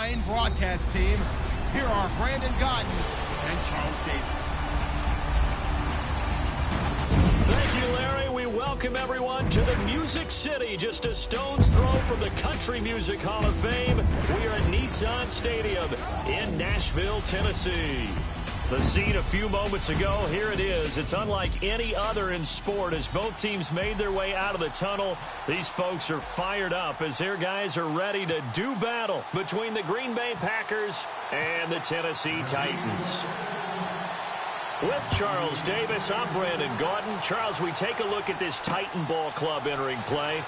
fine broadcast team. Here are Brandon Gaudin and Charles Davis. Thank you, Larry. We welcome everyone to the Music City, just a stone's throw from the Country Music Hall of Fame. We are at Nissan Stadium in Nashville, Tennessee. The scene a few moments ago, here it is. It's unlike any other in sport as both teams made their way out of the tunnel. These folks are fired up as their guys are ready to do battle between the Green Bay Packers and the Tennessee Titans. With Charles Davis, I'm Brandon Gaudin. Charles, we take a look at this Titan Ball Club entering play.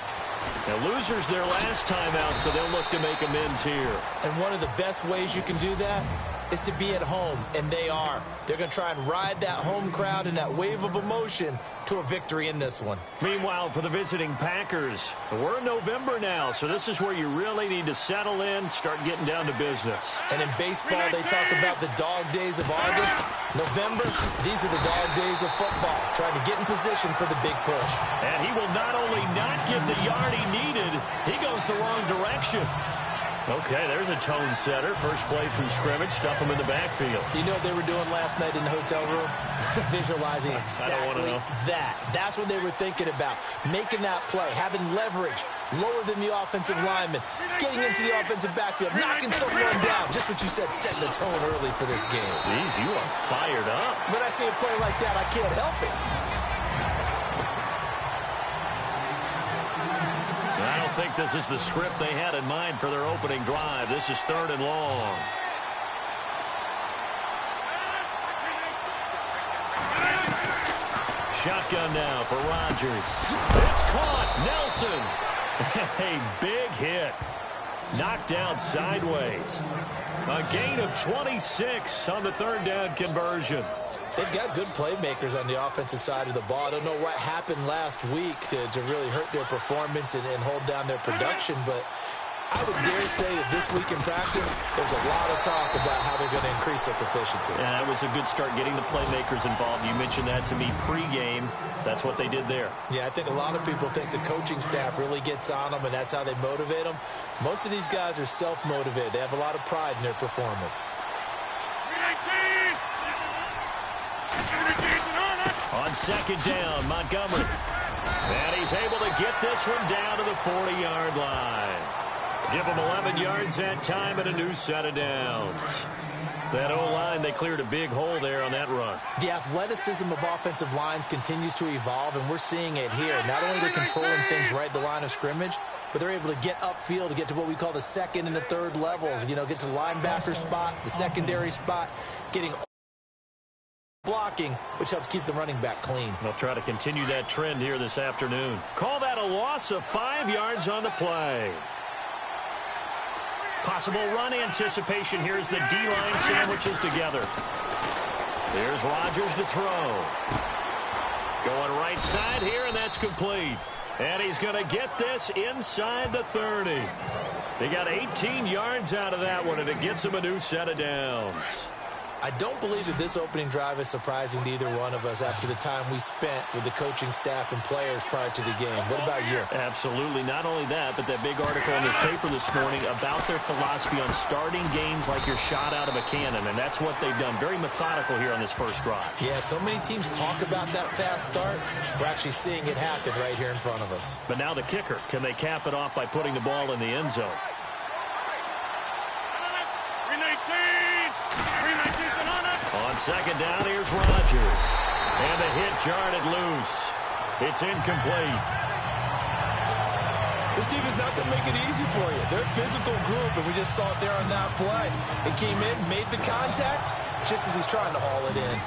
Now, losers their last time out, so they'll look to make amends here. And one of the best ways you can do that is to be at home, and they are. They're going to try and ride that home crowd and that wave of emotion to a victory in this one. Meanwhile, for the visiting Packers, we're in November now, so this is where you really need to settle in, start getting down to business. And in baseball, they talk about the dog days of August. November, these are the dog days of football, trying to get in position for the big push. And he will not only not get the yard he needed, he goes the wrong direction. Okay, there's a tone setter. First play from scrimmage, stuff him in the backfield. You know what they were doing last night in the hotel room? Visualizing exactly that. That's what they were thinking about. Making that play, having leverage, lower than the offensive lineman, getting into the offensive backfield, knocking someone down. Just what you said, setting the tone early for this game. Jeez, you are fired up. When I see a play like that, I can't help it. I don't think this is the script they had in mind for their opening drive. This is 3rd and long. Shotgun now for Rodgers. It's caught. Nelson. A big hit. Knocked down sideways. A gain of 26 on the 3rd down conversion. They've got good playmakers on the offensive side of the ball. I don't know what happened last week to really hurt their performance and hold down their production, but I would dare say that this week in practice, there's a lot of talk about how they're going to increase their proficiency. Yeah, that was a good start getting the playmakers involved. You mentioned that to me pregame. That's what they did there. Yeah, I think a lot of people think the coaching staff really gets on them, and that's how they motivate them. Most of these guys are self-motivated. They have a lot of pride in their performance. On 2nd down, Montgomery. And he's able to get this one down to the 40-yard line. Give him 11 yards that time and a new set of downs. That O-line, they cleared a big hole there on that run. The athleticism of offensive lines continues to evolve, and we're seeing it here. Not only are they controlling things right at the line of scrimmage, but they're able to get upfield to get to what we call the 2nd and the 3rd levels. You know, get to the linebacker spot, the secondary spot, getting blocking, which helps keep the running back clean. They'll try to continue that trend here this afternoon. Call that a loss of 5 yards on the play. Possible run anticipation here as the D-line sandwiches together. There's Rodgers to throw. Going right side here, and that's complete. And he's going to get this inside the 30. They got 18 yards out of that one, and it gets him a new set of downs. I don't believe that this opening drive is surprising to either one of us after the time we spent with the coaching staff and players prior to the game. What about you? Absolutely. Not only that, but that big article in the paper this morning about their philosophy on starting games like you're shot out of a cannon, and that's what they've done. Very methodical here on this first drive. Yeah, so many teams talk about that fast start. We're actually seeing it happen right here in front of us. But now the kicker. Can they cap it off by putting the ball in the end zone? On 2nd down, here's Rodgers. And the hit jarred it loose. It's incomplete. This team is not going to make it easy for you. They're a physical group, and we just saw it there on that play. It came in, made the contact, just as he's trying to haul it in.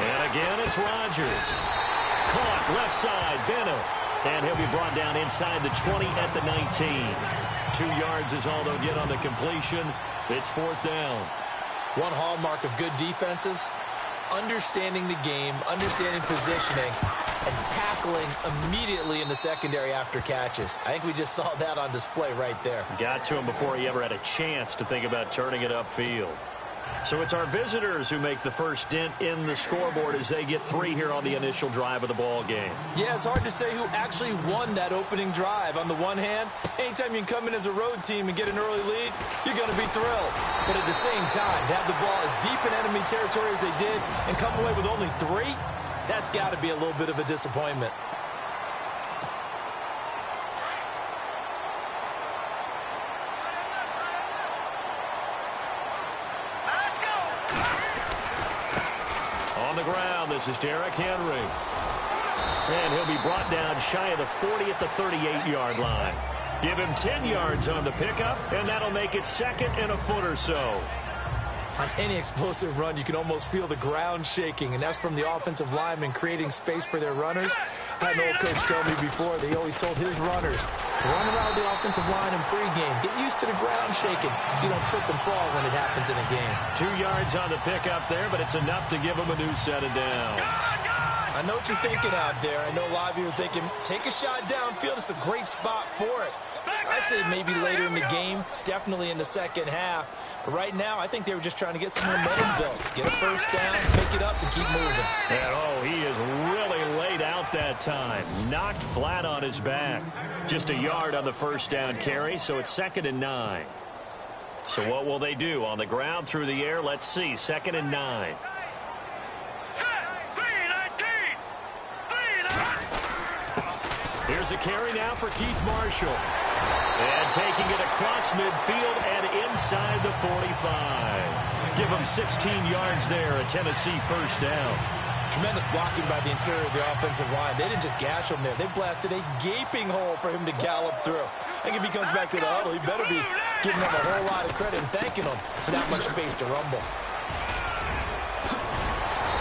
And again, it's Rodgers. Caught left side, Bennett. And he'll be brought down inside the 20 at the 19. 2 yards is all they'll get on the completion. It's 4th down. One hallmark of good defenses is understanding the game, understanding positioning, and tackling immediately in the secondary after catches. I think we just saw that on display right there. Got to him before he ever had a chance to think about turning it upfield. So it's our visitors who make the first dent in the scoreboard as they get 3 here on the initial drive of the ball game. Yeah, it's hard to say who actually won that opening drive. On the one hand, anytime you can come in as a road team and get an early lead, you're going to be thrilled. But at the same time, to have the ball as deep in enemy territory as they did and come away with only 3, that's got to be a little bit of a disappointment. On the ground, this is Derrick Henry. And he'll be brought down shy of the 40 at the 38-yard line. Give him 10 yards on the pickup, and that'll make it 2nd and a foot or so. On any explosive run, you can almost feel the ground shaking, and that's from the offensive linemen creating space for their runners. I had an old coach tell me before, they always told his runners, run around the offensive line in pregame. Get used to the ground shaking so you don't trip and fall when it happens in a game. 2 yards on the pickup there, but it's enough to give him a new set of downs. I know what you're thinking out there. I know a lot of you are thinking, take a shot downfield. It's a great spot for it. I'd say maybe later in the game, definitely in the second half. But right now, I think they were just trying to get some momentum built. Get a first down, pick it up, and keep moving. And, oh, he is really laid out that time. Knocked flat on his back. Just a yard on the first down carry, so it's 2nd and 9. So what will they do? On the ground, through the air, let's see. 2nd and 9. Here's a carry now for Keith Marshall. And taking it across midfield and inside the 45. Give him 16 yards there, a Tennessee first down. Tremendous blocking by the interior of the offensive line. They didn't just gash him there. They blasted a gaping hole for him to gallop through. I think if he comes back to the huddle, he better be giving them a whole lot of credit and thanking them for that much space to rumble.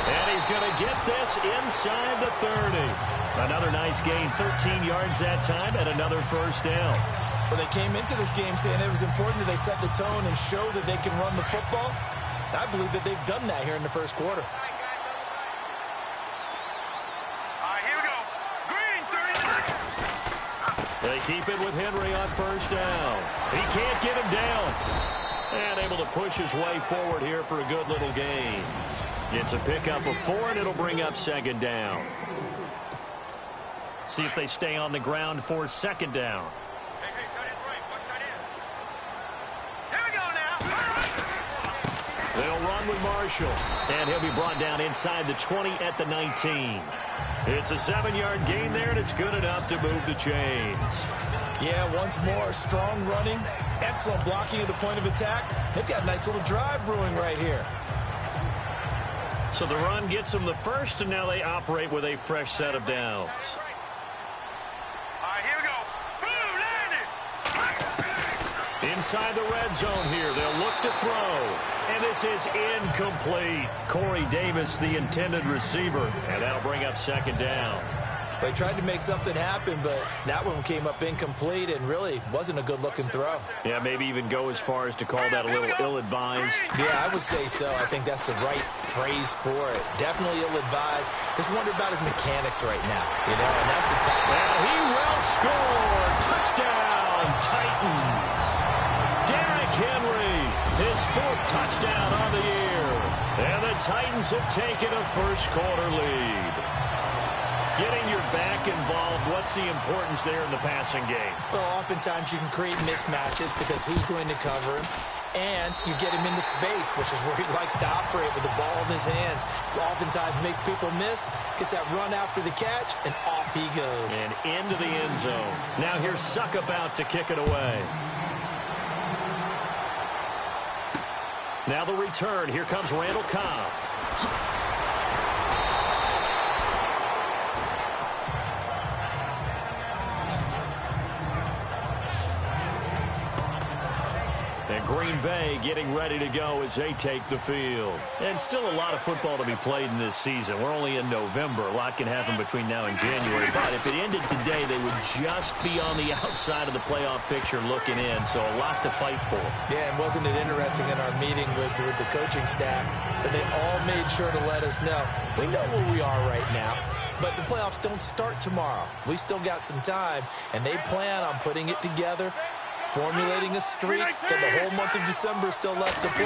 And he's going to get this inside the 30. Another nice gain, 13 yards that time, and another first down. Well, they came into this game saying it was important that they set the tone and show that they can run the football. I believe that they've done that here in the first quarter. They keep it with Henry on first down. He can't get him down. And able to push his way forward here for a good little gain. It's a pickup of 4, and it'll bring up 2nd down. See if they stay on the ground for 2nd down. They'll run with Marshall, and he'll be brought down inside the 20 at the 19. It's a 7-yard gain there, and it's good enough to move the chains. Yeah, once more, strong running, excellent blocking at the point of attack. They've got a nice little drive brewing right here. So the run gets them the first, and now they operate with a fresh set of downs. Inside the red zone here, they'll look to throw. And this is incomplete. Corey Davis, the intended receiver. And that'll bring up 2nd down. They tried to make something happen, but that one came up incomplete and really wasn't a good-looking throw. Yeah, maybe even go as far as to call that a little ill-advised. Yeah, I would say so. I think that's the right phrase for it. Definitely ill-advised. Just wonder about his mechanics right now, you know, and that's the tough. And he will score. Touchdown, Titans. Derrick Henry, his 4th touchdown on the year. And the Titans have taken a first-quarter lead. Getting your back involved, what's the importance there in the passing game? Well, oftentimes you can create mismatches because who's going to cover him? And you get him into space, which is where he likes to operate with the ball in his hands. Oftentimes makes people miss, gets that run after the catch, and off he goes. And into the end zone. Now here's Suck about to kick it away. Now the return. Here comes Randall Cobb. And Green Bay getting ready to go as they take the field. And still a lot of football to be played in this season. We're only in November. A lot can happen between now and January. But if it ended today, they would just be on the outside of the playoff picture looking in. So a lot to fight for. Yeah, and wasn't it interesting in our meeting with the coaching staff that they all made sure to let us know. We know where we are right now. But the playoffs don't start tomorrow. We still got some time, and they plan on putting it together formulating a streak, and the whole month of December is still left to play.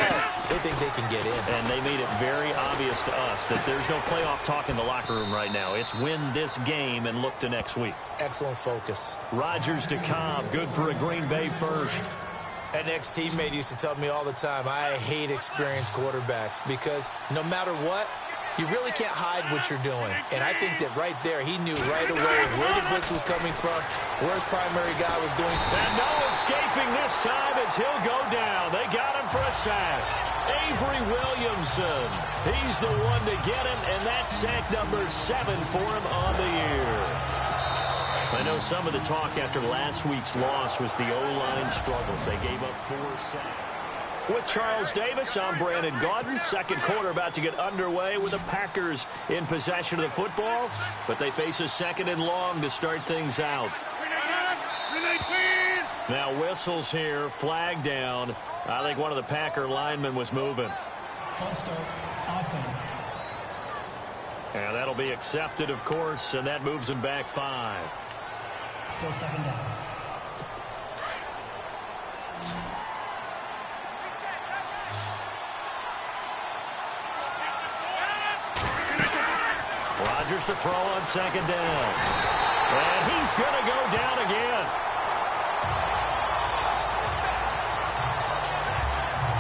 They think they can get in. And they made it very obvious to us that there's no playoff talk in the locker room right now. It's win this game and look to next week. Excellent focus. Rodgers to Cobb, good for a Green Bay first. An ex-teammate used to tell me all the time, I hate experienced quarterbacks because no matter what, you really can't hide what you're doing. And I think that right there, he knew right away where the blitz was coming from, where his primary guy was going. And no escaping this time as he'll go down. They got him for a sack. Avery Williamson. He's the one to get him, and that's sack number 7 for him on the year. I know some of the talk after last week's loss was the O-line struggles. They gave up 4 sacks. With Charles Davis, I'm Brandon Gaudin. Second quarter about to get underway with the Packers in possession of the football, but they face a second and long to start things out. Now whistles here, flag down. I think one of the Packer linemen was moving. False start, offense. And that'll be accepted, of course, and that moves him back 5. Still second down. Rodgers to throw on second down. And he's going to go down again.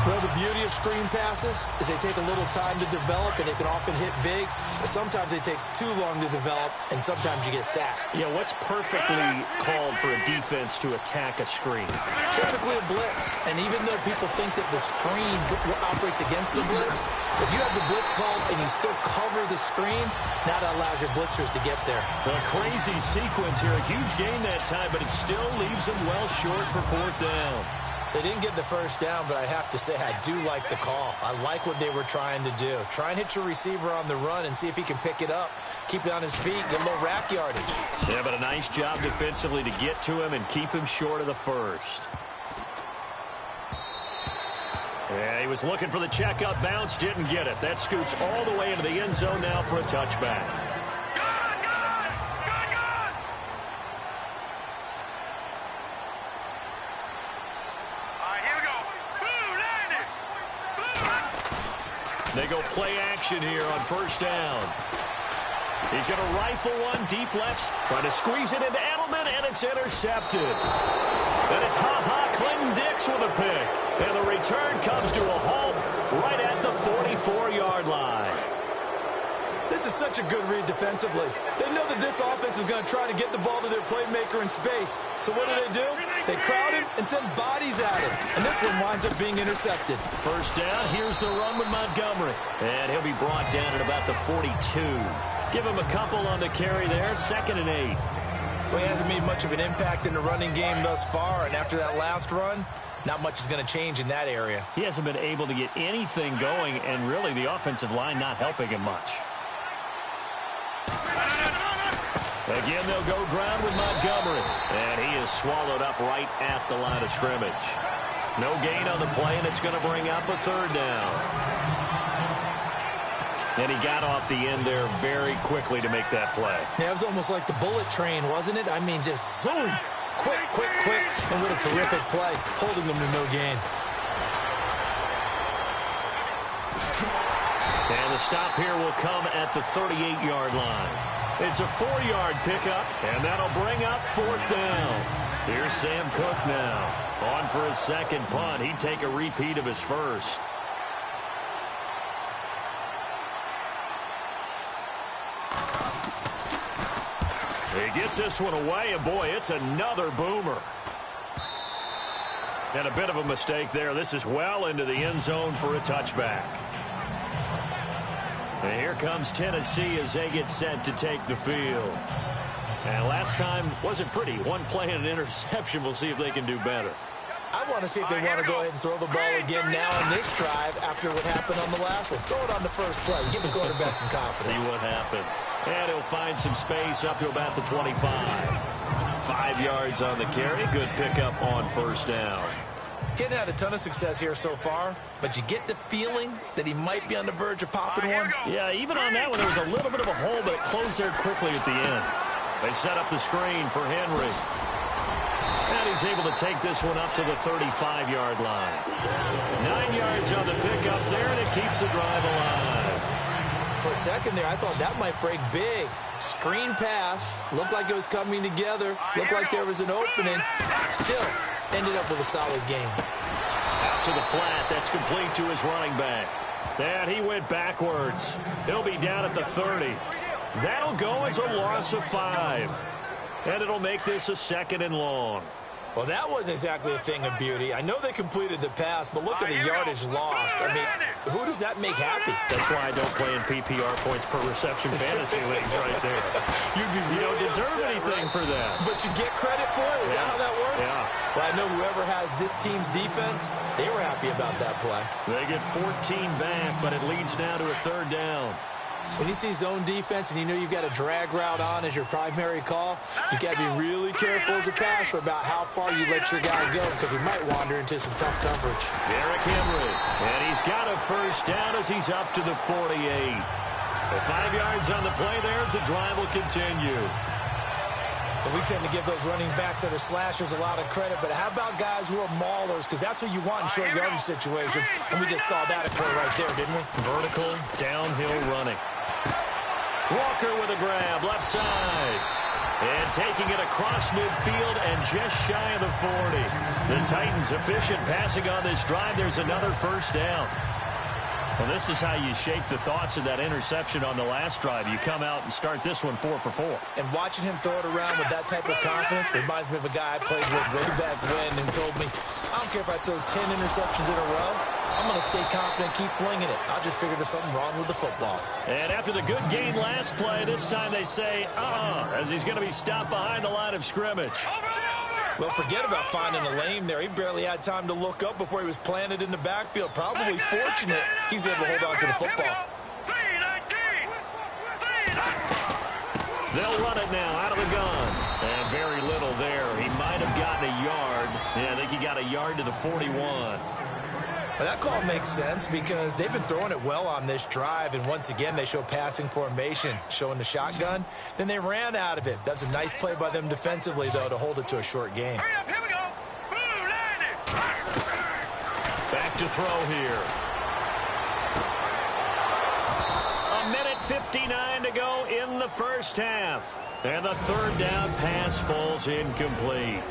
Well, the beauty of screen passes is they take a little time to develop, and they can often hit big. But sometimes they take too long to develop, and sometimes you get sacked. Yeah, what's perfectly called for a defense to attack a screen? Typically a blitz. And even though people think that the screen operates against the blitz, if you have the blitz called and you still cover the screen, now that allows your blitzers to get there. A crazy sequence here. A huge gain that time, but it still leaves them well short for 4th down. They didn't get the first down, but I have to say I do like the call. I like what they were trying to do. Try and hit your receiver on the run and see if he can pick it up. Keep it on his feet, get a little rack yardage. Yeah, but a nice job defensively to get to him and keep him short of the first. Yeah, he was looking for the checkup bounce, didn't get it. That scoots all the way into the end zone now for a touchback. They go play action here on first down. He's going to rifle one deep left, trying to squeeze it into Edelman, and it's intercepted. Then it's Clinton-Dix with a pick. And the return comes to a halt right at the 44-yard line. This is such a good read defensively. They know that this offense is going to try to get the ball to their playmaker in space. So what do? They crowd him and send bodies at him. And this one winds up being intercepted. First down, here's the run with Montgomery. And he'll be brought down at about the 42. Give him a couple on the carry there, 2nd and 8. Well, he hasn't made much of an impact in the running game thus far. And after that last run, not much is going to change in that area. He hasn't been able to get anything going, and really the offensive line not helping him much. Again, they'll go ground with Montgomery. And he is swallowed up right at the line of scrimmage. No gain on the play, and it's going to bring up a 3rd down. And he got off the end there very quickly to make that play. Yeah, it was almost like the bullet train, wasn't it? I mean, just zoom. Quick, quick, quick. And what a terrific play, holding them to no gain. And the stop here will come at the 38-yard line. It's a 4-yard pickup, and that'll bring up 4th down. Here's Sam Cook now. On for his second punt. He'd take a repeat of his first. He gets this one away, and boy, it's another boomer. And a bit of a mistake there. This is well into the end zone for a touchback. And here comes Tennessee as they get set to take the field. And last time wasn't pretty. One play and an interception. We'll see if they can do better. I want to see if they want to go ahead and throw the ball again now in this drive after what happened on the last one. Throw it on the first play. Give the quarterback some confidence. See what happens. And he'll find some space up to about the 25. 5 yards on the carry. Good pickup on first down. Getting had a ton of success here so far, but you get the feeling that he might be on the verge of popping one. Yeah, even on that one, there was a little bit of a hole, but it closed there quickly at the end. They set up the screen for Henry. And he's able to take this one up to the 35-yard line. 9 yards on the pickup there, and it keeps the drive alive. For a second there, I thought that might break big. Screen pass. Looked like it was coming together. Looked like there was an opening. Still, ended up with a solid game. Out to the flat. That's complete to his running back. And he went backwards. He'll be down at the 30. That'll go as a loss of 5. And it'll make this a 2nd and long. Well, that wasn't exactly a thing of beauty. I know they completed the pass, but look at the yardage lost. I mean, who does that make happy? That's why I don't play in PPR points per reception fantasy leagues right there. You don't deserve anything for that. But you get credit for it? Is that how that works? Yeah. Well, I know whoever has this team's defense, they were happy about that play. They get 14 back, but it leads now to a 3rd down. When you see zone defense and you know you've got a drag route on as your primary call, you got to be really careful as a passer about how far you let your guy go because he might wander into some tough coverage. Derrick Henry, and he's got a 1st down as he's up to the 48. 5 yards on the play there as the drive will continue. And we tend to give those running backs that are slashers a lot of credit, but how about guys who are maulers? Because that's what you want in short yardage situations, and we just saw that occur right there, didn't we? Vertical, downhill running. Walker with a grab, left side. And taking it across midfield and just shy of the 40. The Titans efficient passing on this drive. There's another 1st down. Well, this is how you shake the thoughts of that interception on the last drive. You come out and start this one 4 for 4. And watching him throw it around with that type of confidence reminds me of a guy I played with way back when and told me, I don't care if I throw 10 interceptions in a row. I'm going to stay confident, keep flinging it. I just figured there's something wrong with the football. And after the good gain last play, this time they say, as he's going to be stopped behind the line of scrimmage. Well, forget about finding a lane there. He barely had time to look up before he was planted in the backfield. Probably fortunate he was able to hold on to the football. They'll run it now out of the gun. And very little there. He might have gotten a yard. Yeah, I think he got a yard to the 41. Well, that call makes sense because they've been throwing it well on this drive, and once again they show passing formation, showing the shotgun. Then they ran out of it. That's a nice play by them defensively, though, to hold it to a short game. Here we go. Back to throw here. 1:59 to go in the 1st half. And the 3rd down pass falls incomplete.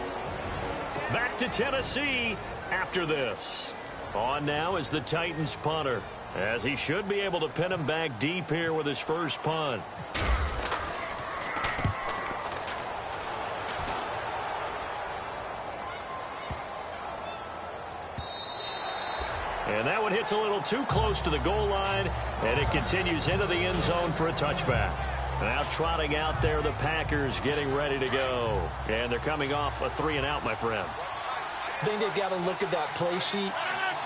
Back to Tennessee after this. On now is the Titans punter, as he should be able to pin him back deep here with his 1st punt. And that one hits a little too close to the goal line, and it continues into the end zone for a touchback. Now trotting out there, the Packers getting ready to go. And they're coming off a 3-and-out, my friend. I think they've got to look at that play sheet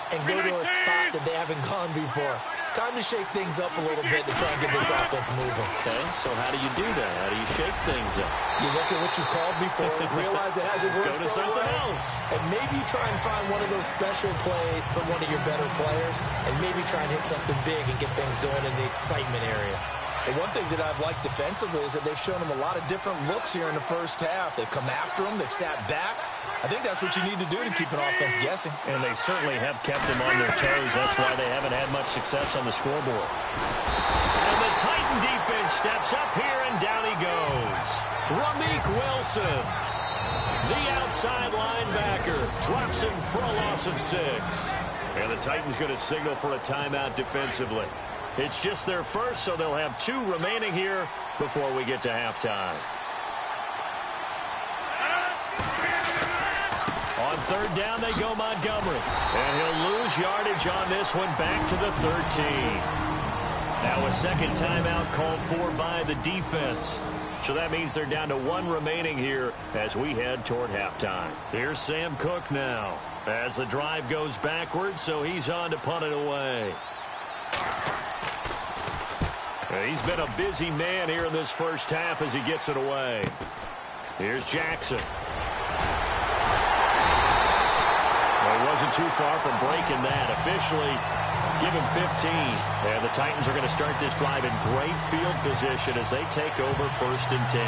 and go to a spot that they haven't gone before. Time to shake things up a little bit to try and get this offense moving. Okay, so how do you do that? How do you shake things up? You look at what you called before, realize it hasn't worked Go to something else. And maybe try and find one of those special plays from one of your better players, and maybe try and hit something big and get things going in the excitement area. And one thing that I've liked defensively is that they've shown them a lot of different looks here in the 1st half. They've come after them. They've sat back. I think that's what you need to do to keep an offense guessing. And they certainly have kept them on their toes. That's why they haven't had much success on the scoreboard. And the Titan defense steps up here, and down he goes. Ramik Wilson, the outside linebacker, drops him for a loss of 6. And the Titans going to signal for a timeout defensively. It's just their 1st, so they'll have 2 remaining here before we get to halftime. On 3rd down, they go Montgomery. And he'll lose yardage on this one, back to the 13. Now a 2nd timeout called for by the defense. So that means they're down to 1 remaining here as we head toward halftime. Here's Sam Cook now as the drive goes backwards, so he's on to punt it away. He's been a busy man here in this 1st half as he gets it away. Here's Jackson. Well, he wasn't too far from breaking that. Officially, give him 15. And the Titans are going to start this drive in great field position as they take over 1st and 10.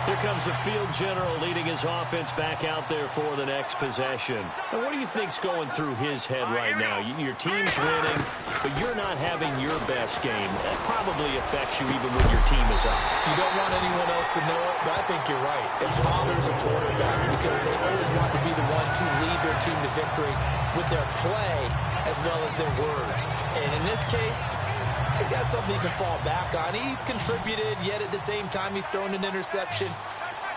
Here comes the field general leading his offense back out there for the next possession. And what do you think's going through his head right now? Your team's winning, but you're not having your best game. That probably affects you even when your team is up. You don't want anyone else to know it, but I think you're right. It bothers a quarterback because they always want to be the one to lead their team to victory with their play as well as their words. And in this case, he's got something he can fall back on. He's contributed, yet at the same time he's thrown an interception.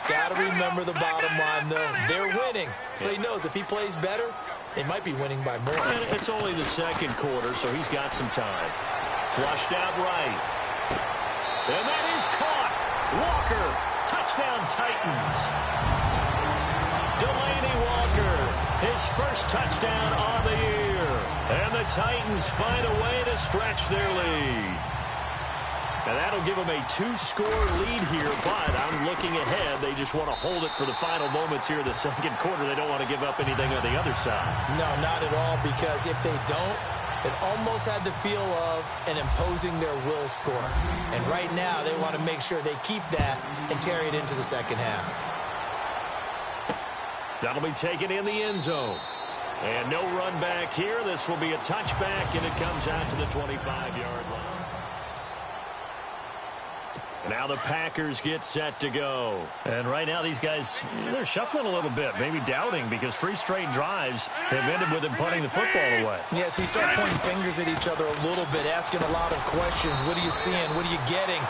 Got to remember the bottom line, though. They're winning. So he knows if he plays better, they might be winning by more. And it's only the second quarter, so he's got some time. Flushed out right. And that is caught. Walker, touchdown Titans. Delaney Walker, his first touchdown on the year. And the Titans find a way to stretch their lead. And that'll give them a 2-score lead here, but I'm looking ahead. They just want to hold it for the final moments here in the second quarter. They don't want to give up anything on the other side. No, not at all, because if they don't, it almost had the feel of an imposing their will score. And right now, they want to make sure they keep that and carry it into the second half. That'll be taken in the end zone. And no run back here. This will be a touchback, and it comes out to the 25-yard line. Now the Packers get set to go. And right now these guys, they're shuffling a little bit, maybe doubting, because 3 straight drives have ended with them punting the football away. Yeah, so you start pointing fingers at each other a little bit, asking a lot of questions. What are you seeing? What are you getting?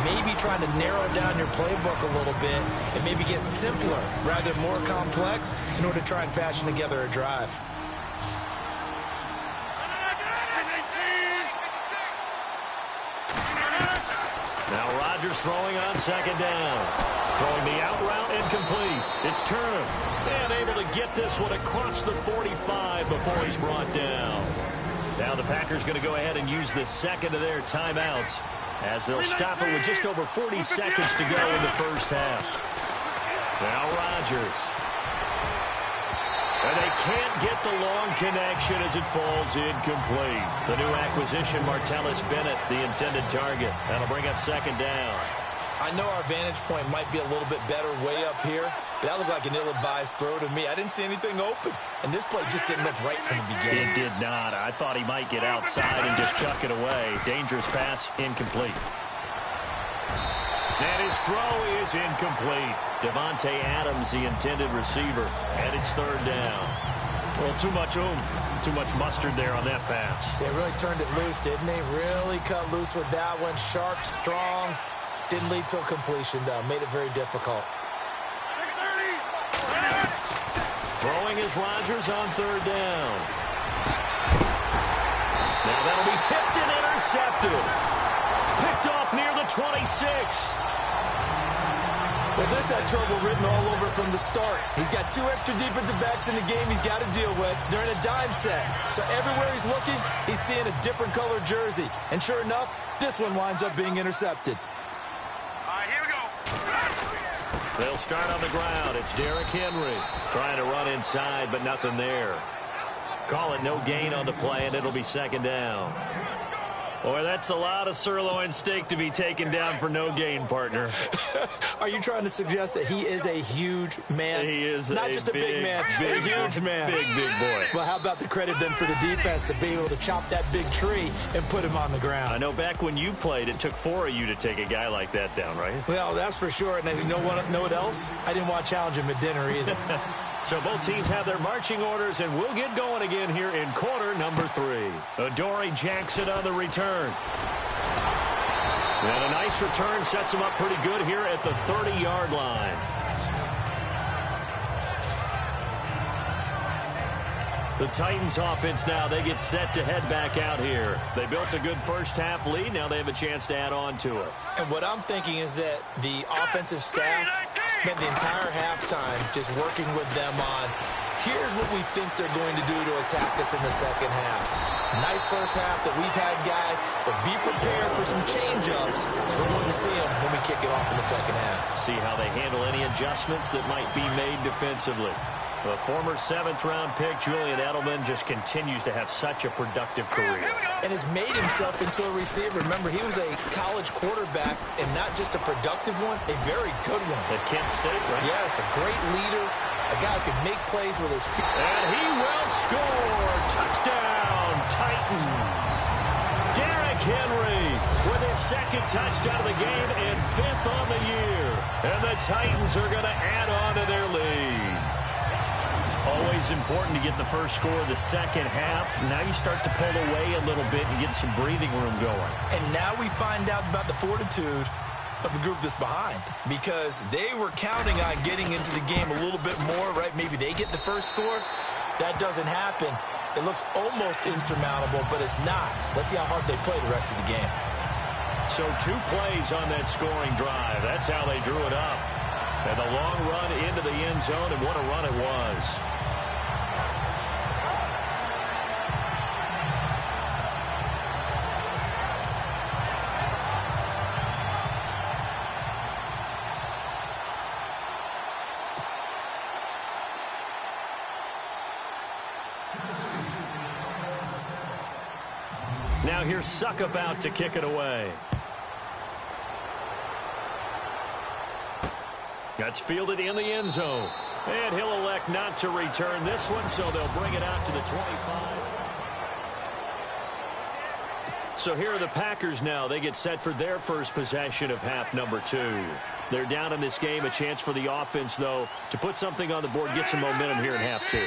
Maybe trying to narrow down your playbook a little bit and maybe get simpler rather than more complex in order to try and fashion together a drive. Now Rodgers throwing on second down. Throwing the out route incomplete. It's Turner. And able to get this one across the 45 before he's brought down. Now the Packers going to go ahead and use the second of their timeouts as they'll stop it with just over 40 seconds to go in the first half. Now Rodgers. And they can't get the long connection as it falls incomplete. The new acquisition, Martellus Bennett, the intended target. That'll bring up second down. I know our vantage point might be a little bit better way up here, but that looked like an ill-advised throw to me. I didn't see anything open, and this play just didn't look right from the beginning. It did not. I thought he might get outside and just chuck it away. Dangerous pass, incomplete. And his throw is incomplete. Devontae Adams, the intended receiver, and it's third down. Well, too much oomph, too much mustard there on that pass. They really turned it loose, didn't they? Really cut loose with that one. Sharp, strong. Didn't lead to a completion, though. Made it very difficult. Throwing is Rodgers on third down. Now that'll be tipped and intercepted. Picked off near the 26. Well, this had trouble written all over from the start. He's got 2 extra defensive backs in the game he's got to deal with. They're in a dime set. So everywhere he's looking, he's seeing a different color jersey. And sure enough, this one winds up being intercepted. All right, here we go. They'll start on the ground. It's Derrick Henry trying to run inside, but nothing there. Call it no gain on the play, and it'll be second down. Boy, that's a lot of sirloin steak to be taken down for no gain, partner. Are you trying to suggest that he is a huge man? He is not just a big man, a huge man. Big boy. Well, how about the credit then for the defense to be able to chop that big tree and put him on the ground? I know back when you played, it took 4 of you to take a guy like that down, right? Well, that's for sure. And you know what else? I didn't want to challenge him at dinner either. So both teams have their marching orders, and we'll get going again here in quarter number 3. Adoree Jackson on the return. And a nice return sets him up pretty good here at the 30-yard line. The Titans offense now, they get set to head back out here. They built a good first half lead. Now they have a chance to add on to it. And what I'm thinking is that the offensive staff spent the entire halftime just working with them on, here's what we think they're going to do to attack us in the second half. Nice first half that we've had, guys, but be prepared for some change-ups. We're going to see them when we kick it off in the second half. See how they handle any adjustments that might be made defensively. The former 7th-round pick, Julian Edelman, just continues to have such a productive career. And has made himself into a receiver. Remember, he was a college quarterback, and not just a productive one, a very good one. At Kent State, right? Yes, a great leader, a guy who can make plays with his feet. And he will score. Touchdown, Titans. Derrick Henry with his 2nd touchdown of the game and 5th on the year. And the Titans are going to add on to their lead. Always important to get the first score of the second half. Now you start to pull away a little bit and get some breathing room going. And now we find out about the fortitude of the group that's behind, because they were counting on getting into the game a little bit more, right? Maybe they get the first score. That doesn't happen. It looks almost insurmountable, but it's not. Let's see how hard they play the rest of the game. So 2 plays on that scoring drive. That's how they drew it up. And the long run into the end zone, and what a run it was. Now here's Suckup out to kick it away. That's fielded in the end zone. And he'll elect not to return this one, so they'll bring it out to the 25. So here are the Packers now. They get set for their first possession of half number 2. They're down in this game. A chance for the offense, though, to put something on the board, get some momentum here in half 2.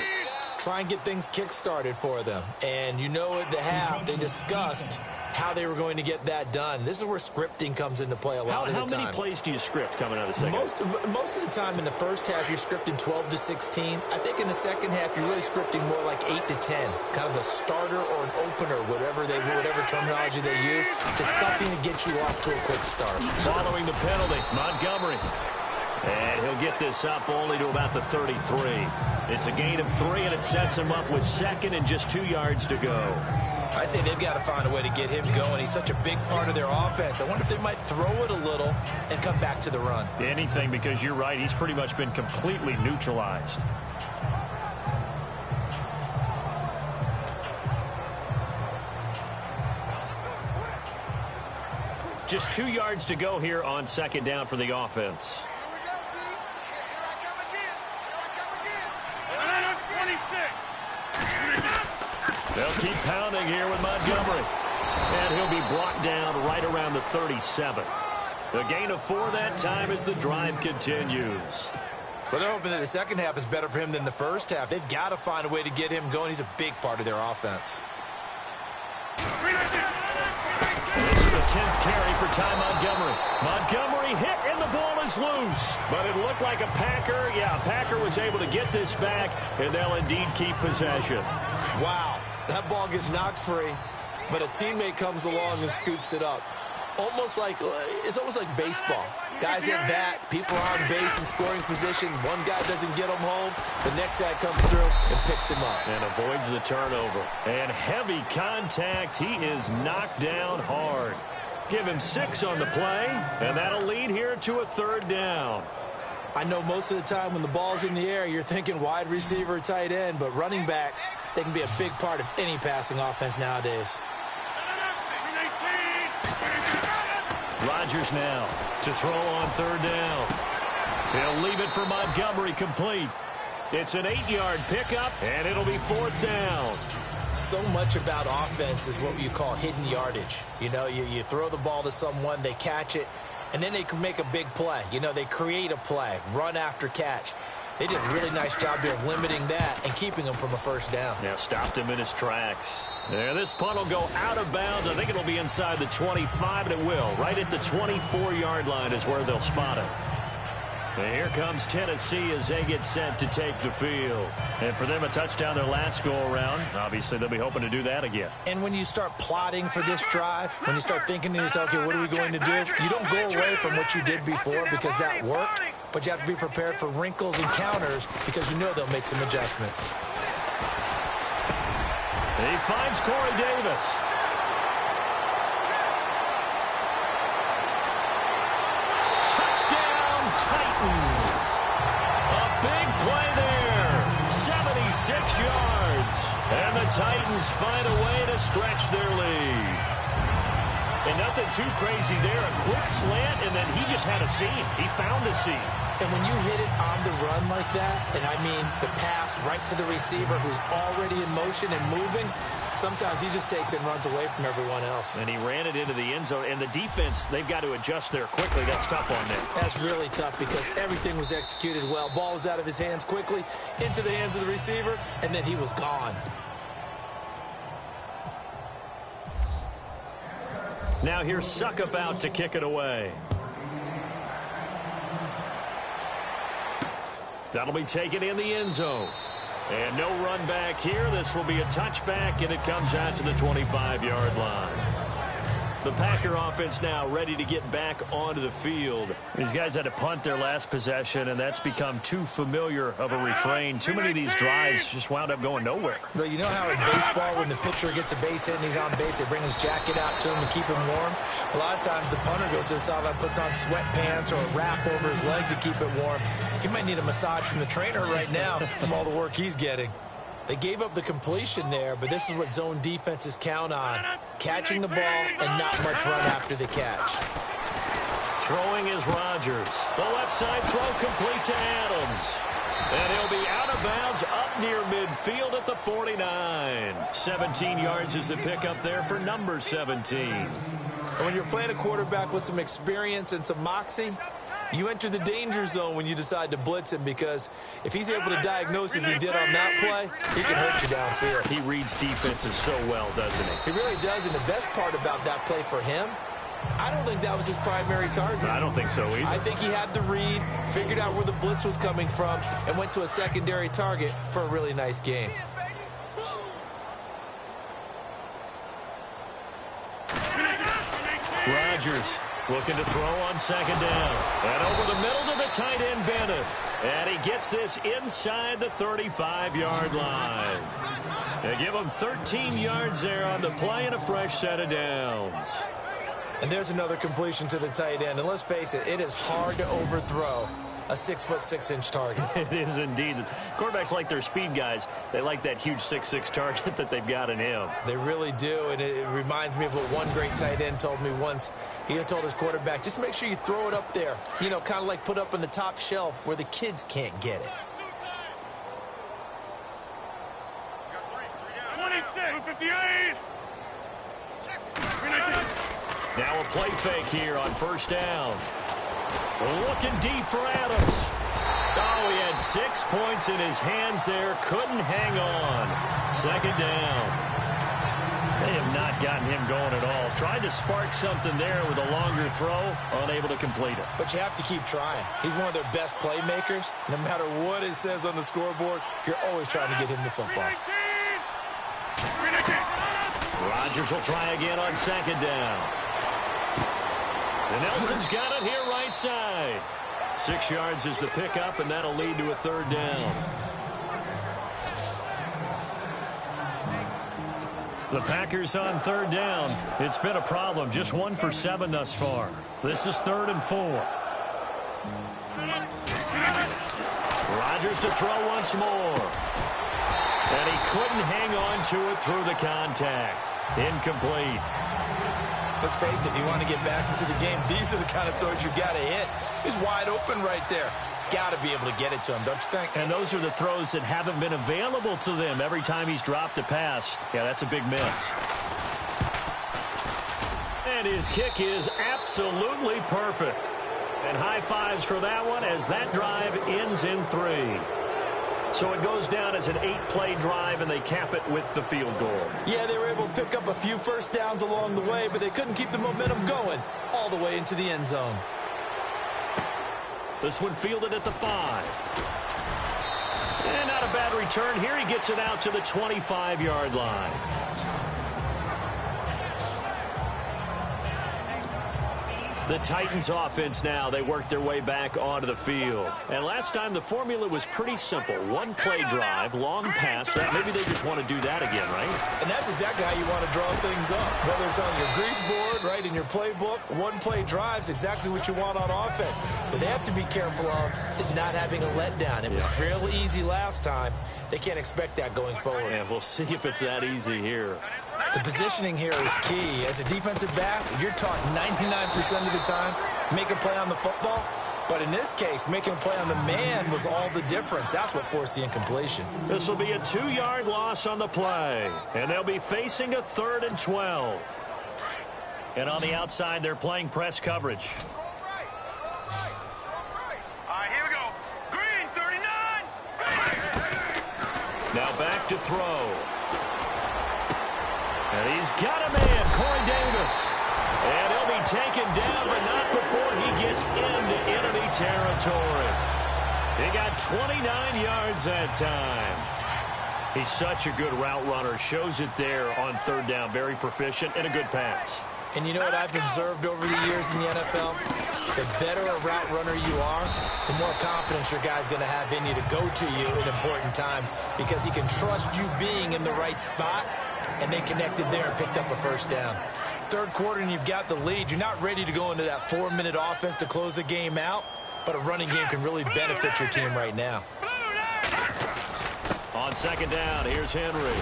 Try and get things kick-started for them. And you know at the half, they discussed how they were going to get that done. This is where scripting comes into play a lot of the time. How many plays do you script coming out of the second half? Most of the time in the first half, you're scripting 12 to 16. I think in the second half, you're really scripting more like 8 to 10. Kind of a starter or an opener, whatever terminology they use, just something to get you off to a quick start. Following the penalty, Montgomery. And he'll get this up only to about the 33. It's a gain of 3, and it sets him up with 2nd and just 2 yards to go. I'd say they've got to find a way to get him going. He's such a big part of their offense. I wonder if they might throw it a little and come back to the run. Anything, because you're right. He's pretty much been completely neutralized. Just 2 yards to go here on 2nd down for the offense. They'll keep pounding here with Montgomery. And he'll be brought down right around the 37. The gain of 4 that time as the drive continues. Well, they're hoping that the second half is better for him than the first half. They've got to find a way to get him going. He's a big part of their offense. This is the 10th carry for Ty Montgomery. Montgomery hit, and the ball is loose. But it looked like a Packer was able to get this back, and they'll indeed keep possession. Wow, that ball gets knocked free, but a teammate comes along and scoops it up. It's almost like baseball. Guys at bat, people are on base in scoring position. One guy doesn't get him home. The next guy comes through and picks him up. And avoids the turnover. And heavy contact. He is knocked down hard. Give him 6 on the play, and that'll lead here to a 3rd down. I know most of the time when the ball's in the air, you're thinking wide receiver, tight end, but running backs, they can be a big part of any passing offense nowadays. Rodgers now to throw on 3rd down. He'll leave it for Montgomery complete. It's an 8-yard pickup, and it'll be 4th down. So much about offense is what you call hidden yardage. You know, you throw the ball to someone, they catch it, and then they can make a big play. You know, they create a play, run after catch. They did a really nice job there of limiting that and keeping him from a 1st down. Yeah, stopped him in his tracks. Yeah, this punt will go out of bounds. I think it'll be inside the 25, and it will. Right at the 24-yard line is where they'll spot it. And here comes Tennessee as they get set to take the field. And for them, a touchdown their last go-around. Obviously, they'll be hoping to do that again. And when you start plotting for this drive, when you start thinking to yourself, okay, what are we going to do? You don't go away from what you did before because that worked, but you have to be prepared for wrinkles and counters because you know they'll make some adjustments. He finds Corey Davis. Touchdown, Titans. A big play there. yards. And the Titans find a way to stretch their lead. And nothing too crazy there. A quick slant, and then he just had a seam. He found a seam. And when you hit it on the run like that, and I mean the pass right to the receiver who's already in motion and moving, sometimes he just takes it and runs away from everyone else. And he ran it into the end zone. And the defense, they've got to adjust there quickly. That's tough on them. That's really tough because everything was executed well. Ball was out of his hands quickly, into the hands of the receiver, and then he was gone. Now here's Suckup out to kick it away. That'll be taken in the end zone. And no run back here. This will be a touchback, and it comes out to the 25-yard line. The Packer offense now ready to get back onto the field. These guys had to punt their last possession, and that's become too familiar of a refrain. Too many of these drives just wound up going nowhere. But you know how in baseball, when the pitcher gets a base hit and he's on base, they bring his jacket out to him to keep him warm? A lot of times the punter goes to the sideline, puts on sweatpants or a wrap over his leg to keep it warm. He might need a massage from the trainer right now from all the work he's getting. They gave up the completion there, but this is what zone defenses count on. Catching the ball and not much run after the catch. Throwing is Rodgers. The left side throw complete to Adams. And he'll be out of bounds up near midfield at the 49. 17 yards is the pickup there for number 17. And when you're playing a quarterback with some experience and some moxie, you enter the danger zone when you decide to blitz him, because if he's able to diagnose as he did on that play, he can hurt you downfield. He reads defenses so well, doesn't he? He really does, and the best part about that play for him, I don't think that was his primary target. I don't think so either. I think he had the read, figured out where the blitz was coming from, and went to a secondary target for a really nice game. Rodgers looking to throw on second down. And over the middle to the tight end, Bennett. And he gets this inside the 35-yard line. They give him 13 yards there on the play and a fresh set of downs. And there's another completion to the tight end. And let's face it, it is hard to overthrow a 6'6" target. It is indeed. Quarterbacks like their speed guys. They like that huge 6'6" target that they've got in him. They really do, and it reminds me of what one great tight end told me once. He had told his quarterback, just make sure you throw it up there. You know, kind of like put up on the top shelf where the kids can't get it. 26, 58. Now a play fake here on first down. Looking deep for Adams. Oh, he had 6 points in his hands there. Couldn't hang on. Second down. They have not gotten him going at all. Tried to spark something there with a longer throw. Unable to complete it. But you have to keep trying. He's one of their best playmakers. No matter what it says on the scoreboard, you're always trying to get him the football. Rodgers will try again on second down. And Nelson's got it here right side. 6 yards is the pickup, and that'll lead to a third down. The Packers on third down. It's been a problem. Just 1 for 7 thus far. This is 3rd and 4. Rodgers to throw once more. And he couldn't hang on to it through the contact. Incomplete. Let's face it, if you want to get back into the game, these are the kind of throws you got to hit. He's wide open right there. Got to be able to get it to him, don't you think? And those are the throws that haven't been available to them every time he's dropped a pass. Yeah, that's a big miss. And his kick is absolutely perfect. And high fives for that one as that drive ends in 3. So it goes down as an 8-play drive, and they cap it with the field goal. Yeah, they were able to pick up a few first downs along the way, but they couldn't keep the momentum going all the way into the end zone. This one fielded at the 5. And not a bad return here. He gets it out to the 25-yard line. The Titans offense now, they work their way back onto the field. And last time the formula was pretty simple. One play drive, long pass. That maybe they just want to do that again, right? And that's exactly how you want to draw things up. Whether it's on your grease board, right, in your playbook, one play drive's exactly what you want on offense. What they have to be careful of is not having a letdown. It was real easy last time. They can't expect that going forward. And we'll see if it's that easy here. The positioning here is key. As a defensive back, you're taught 99% of the time, make a play on the football. But in this case, making a play on the man was all the difference. That's what forced the incompletion. This will be a 2-yard loss on the play. And they'll be facing a 3rd and 12. And on the outside, they're playing press coverage. All right, here we go. Green, 39. Now back to throw. And he's got a man, Corey Davis. And he'll be taken down, but not before he gets into enemy territory. He got 29 yards that time. He's such a good route runner. Shows it there on 3rd down. Very proficient and a good pass. And you know what I've observed over the years in the NFL? The better a route runner you are, the more confidence your guy's going to have in you to go to you in important times because he can trust you being in the right spot, and they connected there and picked up a 1st down. 3rd quarter and you've got the lead. You're not ready to go into that 4-minute offense to close the game out, but a running game can really benefit your team right now. On 2nd down, here's Henry.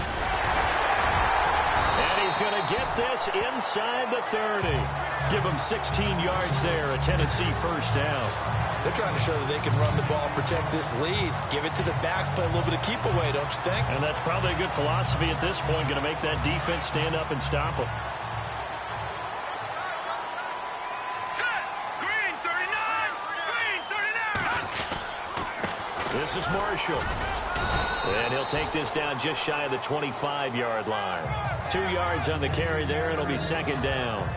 And he's going to get this inside the 30. Give him 16 yards there, a Tennessee 1st down. They're trying to show that they can run the ball, protect this lead. Give it to the backs, play a little bit of keep away, don't you think? And that's probably a good philosophy at this point, going to make that defense stand up and stop them. Green, 39. This is Marshall. And he'll take this down just shy of the 25-yard line. 2 yards on the carry there. It'll be 2nd down.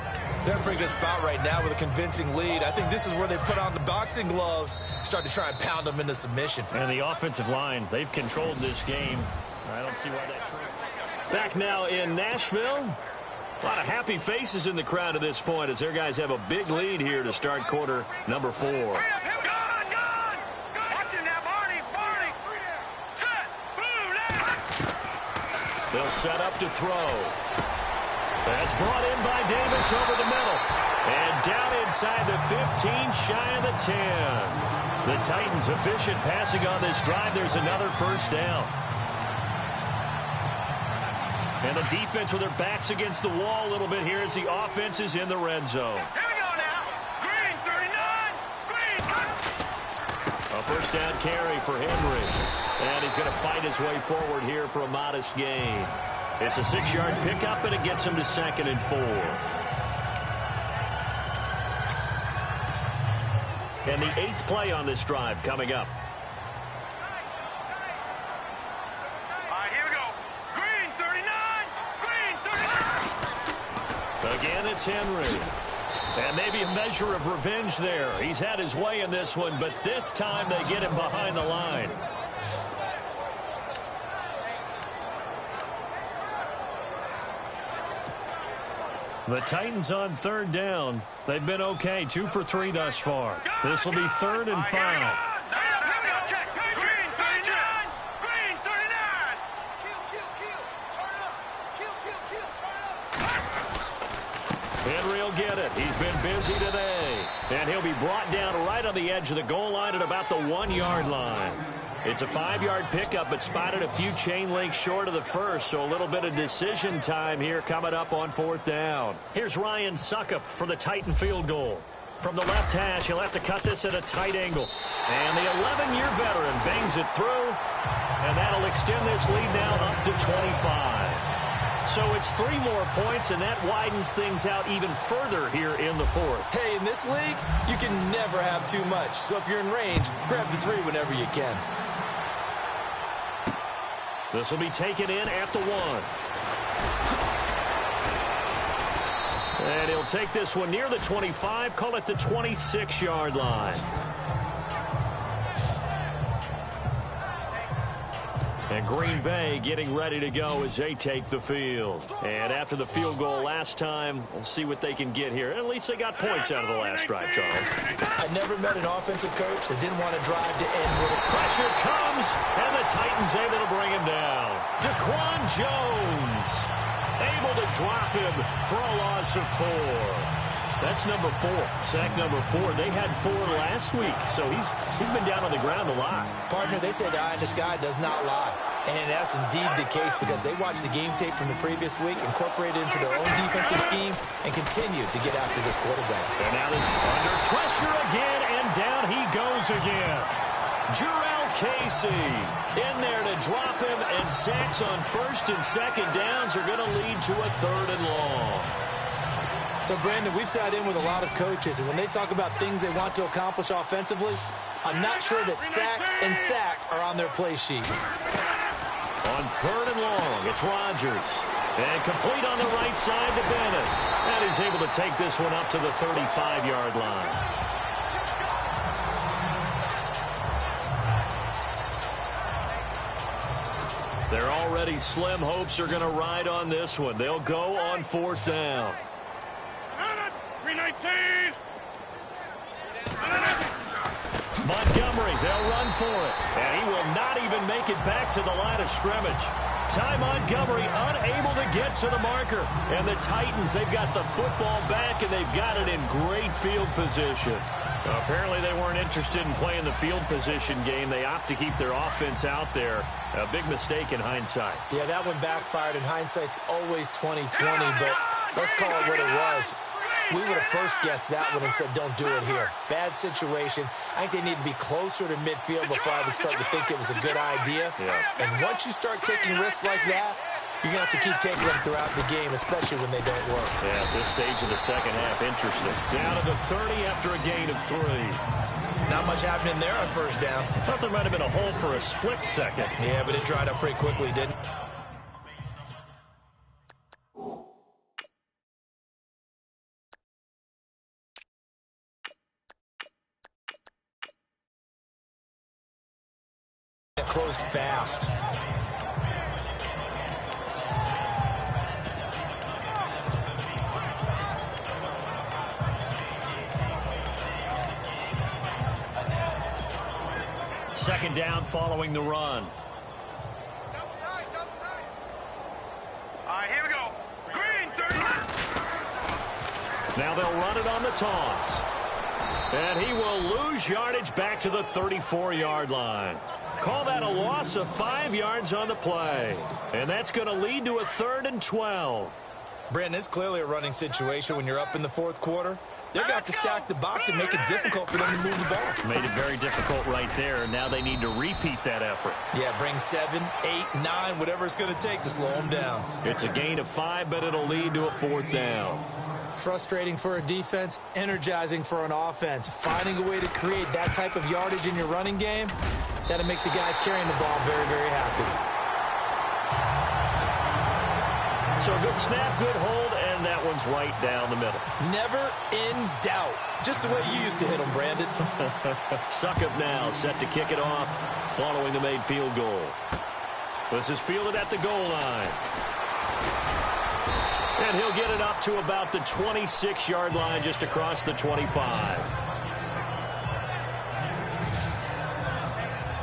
They're in a pretty good spot right now with a convincing lead. I think this is where they put on the boxing gloves, start to try and pound them into submission. And the offensive line, they've controlled this game. I don't see why that's true. Back now in Nashville. A lot of happy faces in the crowd at this point as their guys have a big lead here to start quarter number 4. They'll set up to throw. That's brought in by Davis over the middle. And down inside the 15, shy of the 10. The Titans efficient passing on this drive. There's another 1st down. And the defense with their backs against the wall a little bit here as the offense is in the red zone. Here we go now. Green, 39. Green. A 1st down carry for Henry. And he's going to fight his way forward here for a modest gain. It's a 6-yard pickup, and it gets him to 2nd and 4. And the 8th play on this drive coming up. All right, here we go. Green, 39. Green, 39. Again, it's Henry. And maybe a measure of revenge there. He's had his way in this one, but this time they get him behind the line. The Titans on 3rd down. They've been okay, 2 for 3 thus far. This will be 3rd and 5. Henry will get it. He's been busy today. And he'll be brought down right on the edge of the goal line at about the 1-yard line. It's a 5-yard pickup, but spotted a few chain links short of the 1st, so a little bit of decision time here coming up on 4th down. Here's Ryan Suckup for the Titan field goal. From the left hash, he'll have to cut this at a tight angle. And the 11-year veteran bangs it through, and that'll extend this lead now up to 25. So it's 3 more points, and that widens things out even further here in the 4th. Hey, in this league, you can never have too much. So if you're in range, grab the 3 whenever you can. This will be taken in at the 1. And he'll take this one near the 25, call it the 26-yard line. And Green Bay getting ready to go as they take the field. And after the field goal last time, we'll see what they can get here. At least they got points out of the last drive, Charles. I never met an offensive coach that didn't want to drive to end with it. Pressure comes, and the Titans able to bring him down. Daquan Jones able to drop him for a loss of 4. That's number 4, sack number 4. They had 4 last week, so he's been down on the ground a lot. Partner, they say the eye in the sky does not lie. And that's indeed the case because they watched the game tape from the previous week, incorporated it into their own defensive scheme, and continued to get after this quarterback. And now this under pressure again, and down he goes again. Jurrell Casey in there to drop him, and sacks on first and second downs are going to lead to a 3rd and long. So, Brandon, we've sat in with a lot of coaches, and when they talk about things they want to accomplish offensively, I'm not sure that sack and sack are on their play sheet. On 3rd and long, it's Rodgers. And complete on the right side to Bennett. And he's able to take this one up to the 35-yard line. Their already slim hopes are going to ride on this one. They'll go on 4th down. 319. Montgomery, they'll run for it. And he will not even make it back to the line of scrimmage. Ty Montgomery unable to get to the marker. And the Titans, they've got the football back, and they've got it in great field position. Apparently they weren't interested in playing the field position game. They opt to keep their offense out there. A big mistake in hindsight. Yeah, that one backfired, and hindsight's always 20/20, but let's call it what it was. We would have first guessed that one and said, don't do it here. Bad situation. I think they need to be closer to midfield before I would start to think it was a good idea. Yeah. And once you start taking risks like that, you're going to have to keep taking them throughout the game, especially when they don't work. Yeah, at this stage of the second half, interesting. Down to the 30 after a gain of 3. Not much happening there on first down. Thought there might have been a hole for a split second. Yeah, but it dried up pretty quickly, didn't it? It closed fast. Second down following the run. Here we go. Green, 30. Now they'll run it on the toss. And he will lose yardage back to the 34-yard line. Call that a loss of 5 yards on the play. And that's going to lead to a 3rd and 12. Brandon, it's clearly a running situation when you're up in the 4th quarter. They're going to have to stack the box and make it difficult for them to move the ball. Made it very difficult right there. Now they need to repeat that effort. Yeah, bring 7, 8, 9, whatever it's going to take to slow them down. It's a gain of 5, but it'll lead to a 4th down. Frustrating for a defense, energizing for an offense. Finding a way to create that type of yardage in your running game, that'll make the guys carrying the ball very, very happy. So a good snap, good hold, and that one's right down the middle. Never in doubt. Just the way you used to hit them, Brandon. Succop now set to kick it off following the made field goal. This is fielded at the goal line. And he'll get it up to about the 26-yard line, just across the 25.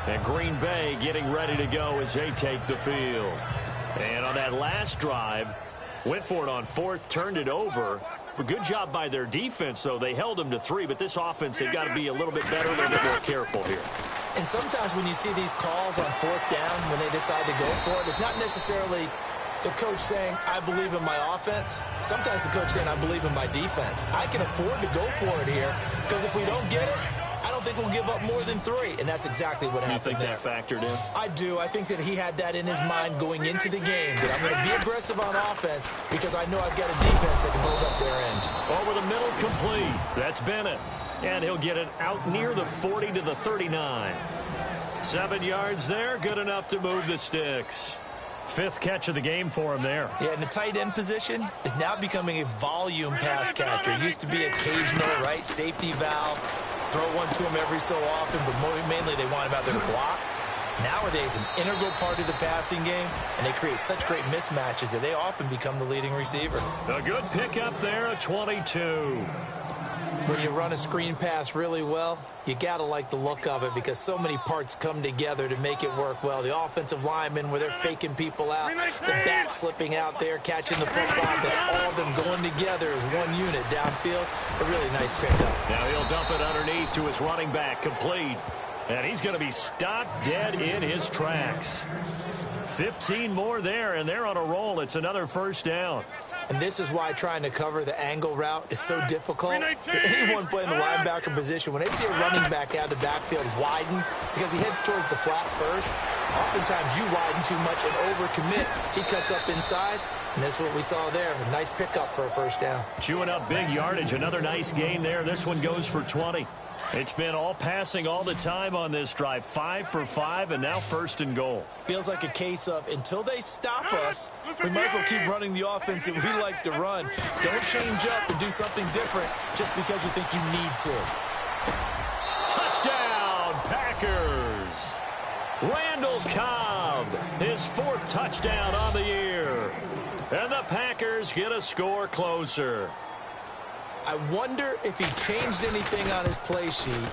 And Green Bay getting ready to go as they take the field. And on that last drive, went for it on 4th, turned it over. But good job by their defense, though. They held them to 3, but this offense, they've got to be a little bit better, a little bit more careful here. And sometimes when you see these calls on 4th down, when they decide to go for it, it's not necessarily the coach saying, I believe in my offense. Sometimes the coach saying, I believe in my defense. I can afford to go for it here, because if we don't get it, I don't think we'll give up more than 3, and that's exactly what happened there. You think that factored in? I do. I think that he had that in his mind going into the game, that I'm going to be aggressive on offense because I know I've got a defense that can hold up their end. Over the middle, complete. That's Bennett. And he'll get it out near the 40 to the 39. 7 yards there, good enough to move the sticks. 5th catch of the game for him there. Yeah, and the tight end position is now becoming a volume pass catcher. It used to be occasional, right? Safety valve. Throw one to him every so often, but mainly they want him out there to block. nowadays an integral part of the passing game, and they create such great mismatches that they often become the leading receiver. A good pickup there at 22. When you run a screen pass really well, you got to like the look of it because so many parts come together to make it work well. The offensive linemen, where they're faking people out, the back slipping out there, catching the football, but all of them going together as one unit downfield. A really nice pickup. Now he'll dump it underneath to his running back, complete. And he's going to be stopped dead in his tracks. 15 more there, and they're on a roll. It's another first down. And this is why trying to cover the angle route is so difficult. Anyone playing the linebacker position, when they see a running back out of the backfield widen, because he heads towards the flat first, oftentimes you widen too much and overcommit. He cuts up inside, and that's what we saw there. A nice pickup for a first down. Chewing up big yardage. Another nice gain there. This one goes for 20. It's been all passing all the time on this drive. 5 for 5, and now first and goal. Feels like a case of until they stop us, we might as well keep running the offense that we like to run. Don't change up and do something different just because you think you need to. Touchdown, Packers. Randall Cobb, his 4th touchdown on the year. And the Packers get a score closer. I wonder if he changed anything on his play sheet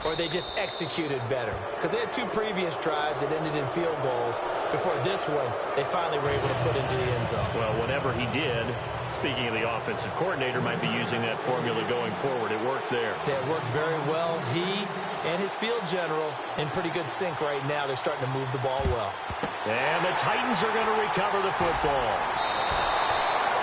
or they just executed better. Because they had 2 previous drives that ended in field goals. Before this one, they finally were able to put into the end zone. Well, whatever he did, speaking of the offensive coordinator, might be using that formula going forward. It worked there. Yeah, it worked very well. He and his field general in pretty good sync right now. They're starting to move the ball well. And the Titans are going to recover the football.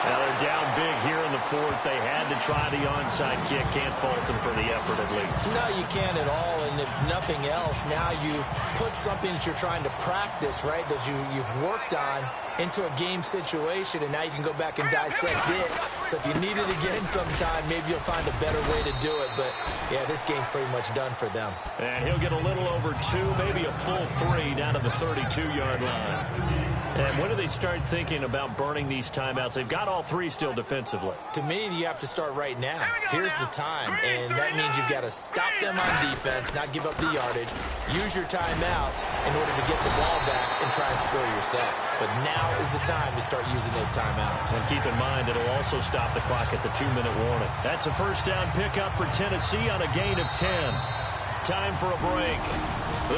Now they're down big here in the 4th. They had to try the onside kick. Can't fault them for the effort at least. No, you can't at all. And if nothing else, now you've put something that you're trying to practice, right, that you've worked on into a game situation, and now you can go back and dissect it. So if you need it again sometime, maybe you'll find a better way to do it. But, yeah, this game's pretty much done for them. And he'll get a little over 2, maybe a full 3 down to the 32-yard line. And when do they start thinking about burning these timeouts? They've got all 3 still defensively. To me, you have to start right now. Here's the time, and that means you've got to stop them on defense, not give up the yardage, use your timeouts in order to get the ball back and try and score yourself. But now is the time to start using those timeouts. And keep in mind, it'll also stop the clock at the 2-minute warning. That's a first down pickup for Tennessee on a gain of 10. Time for a break.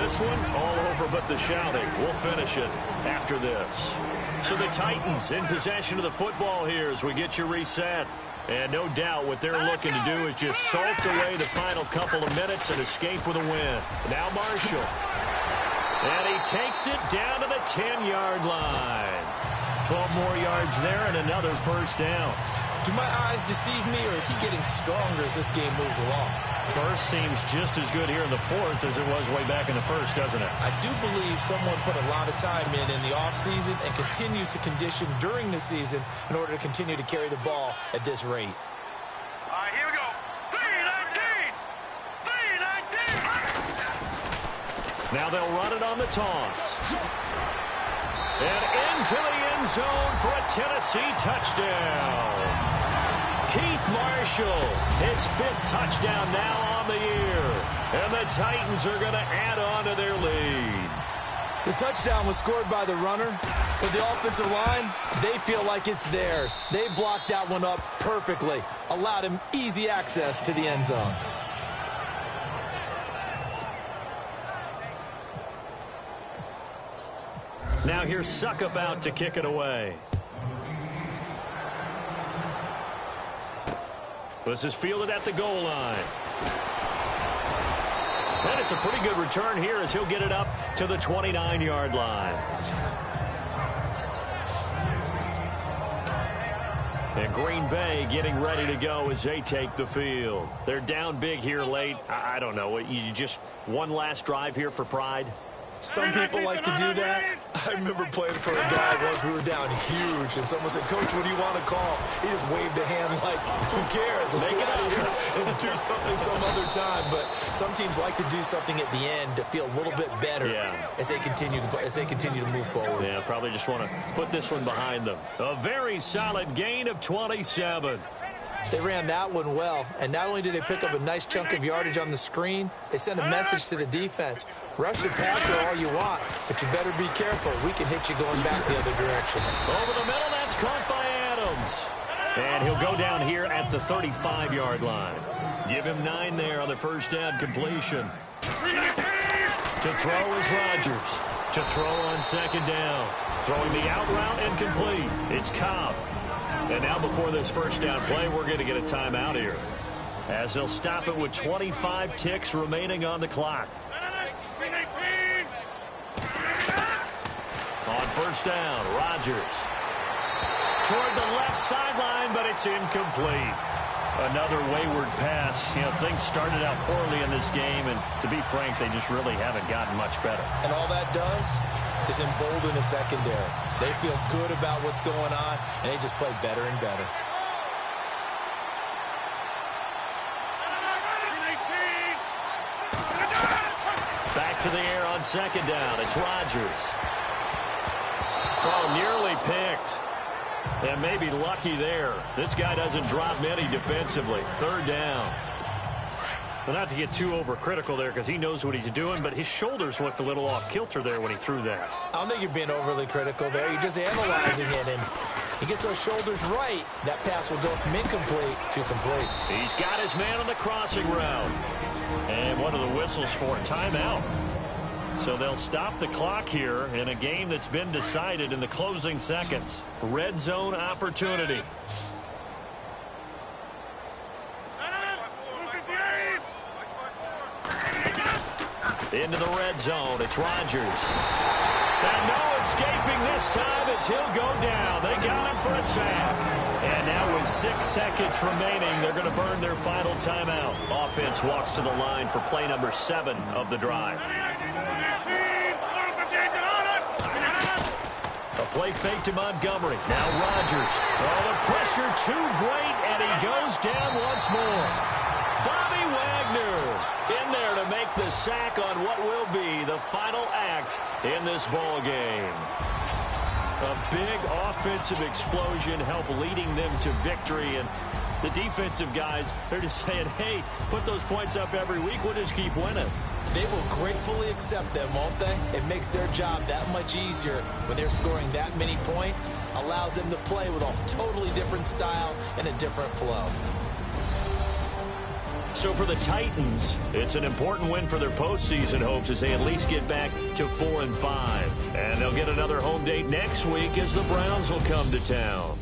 This one, all over but the shouting. We'll finish it after this. So the Titans in possession of the football here as we get you reset. And no doubt what they're looking to do is just salt away the final couple of minutes and escape with a win. Now Marshall. And he takes it down to the 10-yard line. 12 more yards there and another first down. Do my eyes deceive me, or is he getting stronger as this game moves along? Burst seems just as good here in the 4th as it was way back in the 1st, doesn't it? I do believe someone put a lot of time in the offseason and continues to condition during the season in order to continue to carry the ball at this rate. All right, here we go. 3-19! 3-19! Now they'll run it on the toss. And into the end zone for a Tennessee touchdown. Keith Marshall, his 5th touchdown now on the year. And the Titans are going to add on to their lead. The touchdown was scored by the runner, but the offensive line, they feel like it's theirs. They blocked that one up perfectly, allowed him easy access to the end zone. Now here's Suckup out to kick it away. This is fielded at the goal line. And it's a pretty good return here as he'll get it up to the 29-yard line. And Green Bay getting ready to go as they take the field. They're down big here late. I don't know. You just one last drive here for pride? Some people like to do that. I remember playing for a guy once. We were down huge, and someone said, "Coach, what do you want to call?" He just waved a hand like, who cares? Let's get out of here and do something some other time. But some teams like to do something at the end to feel a little bit better as they continue to move forward. Yeah, probably just want to put this one behind them. A very solid gain of 27. They ran that one well, and not only did they pick up a nice chunk of yardage on the screen, they sent a message to the defense. Rush the passer all you want, but you better be careful. We can hit you going back the other direction. Over the middle, that's caught by Adams. And he'll go down here at the 35-yard line. Give him 9 there on the first down completion. To throw is Rodgers. To throw on second down. Throwing the out route incomplete. It's Cobb. And now before this first down play, we're going to get a timeout here, as they'll stop it with 25 ticks remaining on the clock. On first down, Rodgers. Toward the left sideline, but it's incomplete. Another wayward pass. You know, things started out poorly in this game, and to be frank, they just really haven't gotten much better. And all that does is embolden the secondary. They feel good about what's going on, and they just play better and better. Back to the air on second down. It's Rodgers. Oh, nearly picked. And maybe lucky there. This guy doesn't drop many defensively. Third down. Well, not to get too overcritical there because he knows what he's doing, but his shoulders looked a little off kilter there when he threw that. I don't think you're being overly critical there. You're just analyzing it, and he gets those shoulders right. That pass will go from incomplete to complete. He's got his man on the crossing route. And one of the whistles for a timeout. So they'll stop the clock here in a game that's been decided in the closing seconds. Red zone opportunity. Into the red zone. It's Rodgers. And no escaping this time as he'll go down. They got him for a sack. And now with 6 seconds remaining, they're going to burn their final timeout. Offense walks to the line for play number 7 of the drive. A play fake to Montgomery. Now Rodgers. Oh, the pressure too great, and he goes down once more. Bobby Wagner in there to make the sack on what will be the final act in this ball game. A big offensive explosion helped leading them to victory, and the defensive guys, they're just saying, hey, put those points up every week, we'll just keep winning. They will gratefully accept them, won't they? It makes their job that much easier when they're scoring that many points, allows them to play with a totally different style and a different flow. So for the Titans, it's an important win for their postseason hopes as they at least get back to 4-5. And they'll get another home date next week as the Browns will come to town.